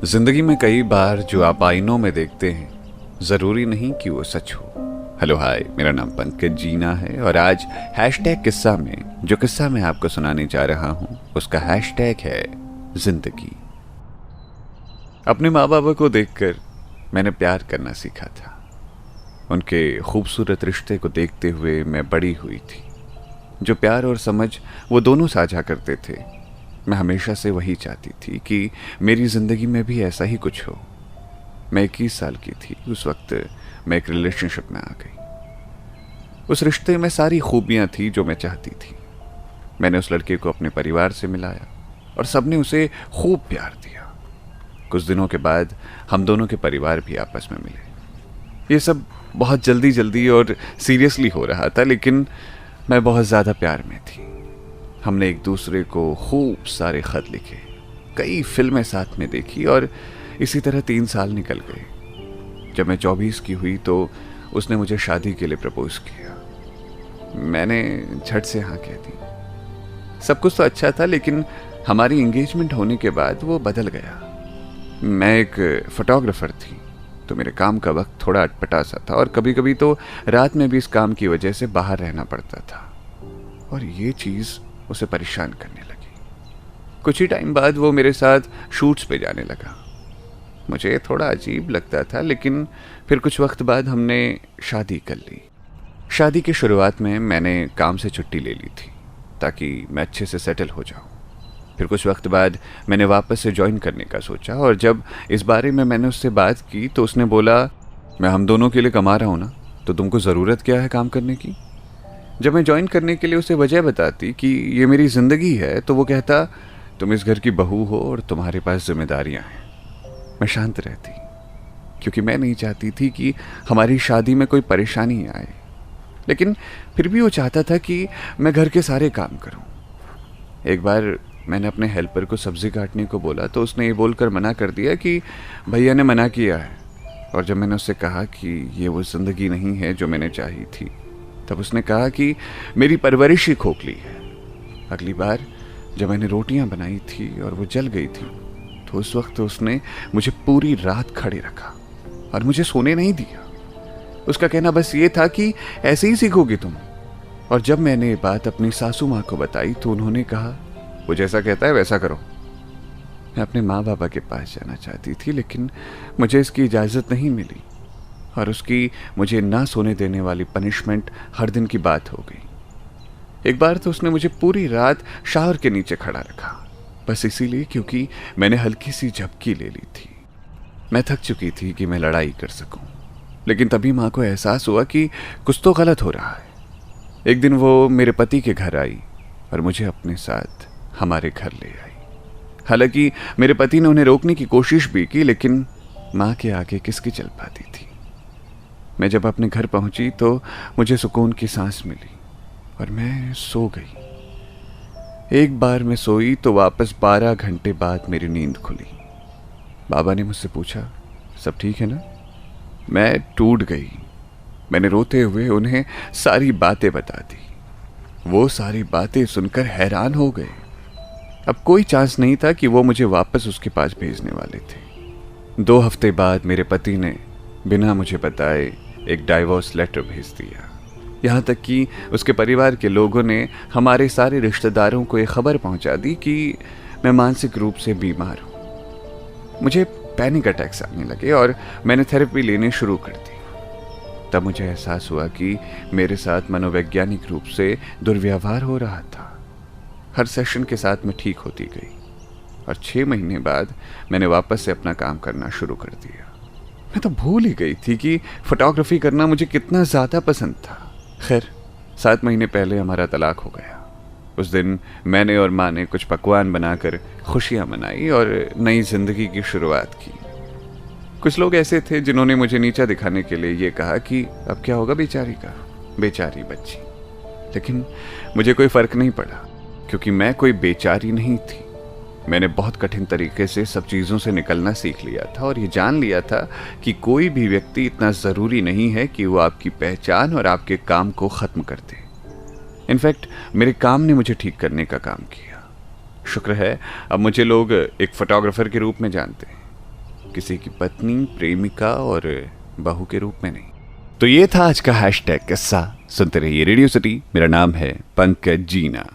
जिंदगी में कई बार जो आप आईनों में देखते हैं जरूरी नहीं कि वो सच हो। हेलो हाय, मेरा नाम पंकज जीना है और आज हैशटैग किस्सा में जो किस्सा मैं आपको सुनाने जा रहा हूं उसका हैशटैग है जिंदगी। अपने माँ बाबा को देखकर मैंने प्यार करना सीखा था। उनके खूबसूरत रिश्ते को देखते हुए मैं बड़ी हुई थी। जो प्यार और समझ वो दोनों साझा करते थे, मैं हमेशा से वही चाहती थी कि मेरी ज़िंदगी में भी ऐसा ही कुछ हो। मैं 21 साल की थी उस वक्त मैं एक रिलेशनशिप में आ गई। उस रिश्ते में सारी खूबियां थी जो मैं चाहती थी। मैंने उस लड़के को अपने परिवार से मिलाया और सबने उसे खूब प्यार दिया। कुछ दिनों के बाद हम दोनों के परिवार भी आपस में मिले। ये सब बहुत जल्दी जल्दी और सीरियसली हो रहा था, लेकिन मैं बहुत ज़्यादा प्यार में थी। हमने एक दूसरे को खूब सारे खत लिखे, कई फिल्में साथ में देखी और इसी तरह 3 साल निकल गए। जब मैं 24 की हुई तो उसने मुझे शादी के लिए प्रपोज किया। मैंने झट से हाँ कह दी। सब कुछ तो अच्छा था, लेकिन हमारी एंगेजमेंट होने के बाद वो बदल गया। मैं एक फोटोग्राफर थी तो मेरे काम का वक्त थोड़ा अटपटा सा था और कभी कभी तो रात में भी इस काम की वजह से बाहर रहना पड़ता था और ये चीज़ उसे परेशान करने लगी। कुछ ही टाइम बाद वो मेरे साथ शूट्स पे जाने लगा। मुझे थोड़ा अजीब लगता था, लेकिन फिर कुछ वक्त बाद हमने शादी कर ली। शादी की शुरुआत में मैंने काम से छुट्टी ले ली थी ताकि मैं अच्छे से सेटल हो जाऊं। फिर कुछ वक्त बाद मैंने वापस से ज्वाइन करने का सोचा और जब इस बारे में मैंने उससे बात की तो उसने बोला, मैं हम दोनों के लिए कमा रहा हूं ना, तो तुमको ज़रूरत क्या है काम करने की। जब मैं ज्वाइन करने के लिए उसे वजह बताती कि ये मेरी ज़िंदगी है तो वो कहता, तुम इस घर की बहू हो और तुम्हारे पास जिम्मेदारियां हैं। मैं शांत रहती क्योंकि मैं नहीं चाहती थी कि हमारी शादी में कोई परेशानी आए, लेकिन फिर भी वो चाहता था कि मैं घर के सारे काम करूं। एक बार मैंने अपने हेल्पर को सब्ज़ी काटने को बोला तो उसने ये बोलकर मना कर दिया कि भैया ने मना किया है। और जब मैंने उससे कहा कि ये वो ज़िंदगी नहीं है जो मैंने चाही थी, तब उसने कहा कि मेरी परवरिश ही खोखली है। अगली बार जब मैंने रोटियां बनाई थी और वो जल गई थी तो उस वक्त उसने मुझे पूरी रात खड़े रखा और मुझे सोने नहीं दिया। उसका कहना बस ये था कि ऐसे ही सीखोगी तुम। और जब मैंने ये बात अपनी सासू माँ को बताई तो उन्होंने कहा, वो जैसा कहता है वैसा करो। मैं अपने माँ बाबा के पास जाना चाहती थी, लेकिन मुझे इसकी इजाज़त नहीं मिली और उसकी मुझे ना सोने देने वाली पनिशमेंट हर दिन की बात हो गई। एक बार तो उसने मुझे पूरी रात शावर के नीचे खड़ा रखा, बस इसीलिए क्योंकि मैंने हल्की सी झपकी ले ली थी। मैं थक चुकी थी कि मैं लड़ाई कर सकूं, लेकिन तभी माँ को एहसास हुआ कि कुछ तो गलत हो रहा है। एक दिन वो मेरे पति के घर आई और मुझे अपने साथ हमारे घर ले आई। हालांकि मेरे पति ने उन्हें रोकने की कोशिश भी की, लेकिन माँ के आगे किसकी चल पाती थी। मैं जब अपने घर पहुंची तो मुझे सुकून की सांस मिली और मैं सो गई। एक बार मैं सोई तो वापस 12 घंटे बाद मेरी नींद खुली। बाबा ने मुझसे पूछा, सब ठीक है ना। मैं टूट गई। मैंने रोते हुए उन्हें सारी बातें बता दी। वो सारी बातें सुनकर हैरान हो गए। अब कोई चांस नहीं था कि वो मुझे वापस उसके पास भेजने वाले थे। 2 हफ्ते बाद मेरे पति ने बिना मुझे बताए एक डाइवोर्स लेटर भेज दिया। यहाँ तक कि उसके परिवार के लोगों ने हमारे सारे रिश्तेदारों को ये खबर पहुँचा दी कि मैं मानसिक रूप से बीमार हूँ। मुझे पैनिक अटैक्स आने लगे और मैंने थेरेपी लेने शुरू कर दी। तब मुझे एहसास हुआ कि मेरे साथ मनोवैज्ञानिक रूप से दुर्व्यवहार हो रहा था। हर सेशन के साथ मैं ठीक होती गई और 6 महीने बाद मैंने वापस से अपना काम करना शुरू कर दिया। मैं तो भूल ही गई थी कि फोटोग्राफी करना मुझे कितना ज़्यादा पसंद था। खैर, 7 महीने पहले हमारा तलाक हो गया। उस दिन मैंने और माँ ने कुछ पकवान बनाकर खुशियाँ मनाई और नई जिंदगी की शुरुआत की। कुछ लोग ऐसे थे जिन्होंने मुझे नीचा दिखाने के लिए ये कहा कि अब क्या होगा बेचारी का, बेचारी बच्ची। लेकिन मुझे कोई फ़र्क नहीं पड़ा क्योंकि मैं कोई बेचारी नहीं थी। मैंने बहुत कठिन तरीके से सब चीज़ों से निकलना सीख लिया था और ये जान लिया था कि कोई भी व्यक्ति इतना ज़रूरी नहीं है कि वो आपकी पहचान और आपके काम को ख़त्म कर दे। इनफैक्ट मेरे काम ने मुझे ठीक करने का काम किया। शुक्र है अब मुझे लोग एक फोटोग्राफर के रूप में जानते हैं। किसी की पत्नी, प्रेमिका और बहू के रूप में नहीं। तो ये था आज का हैशटैग किस्सा। सुनते रहिए रेडियो सिटी। मेरा नाम है पंकज जीना।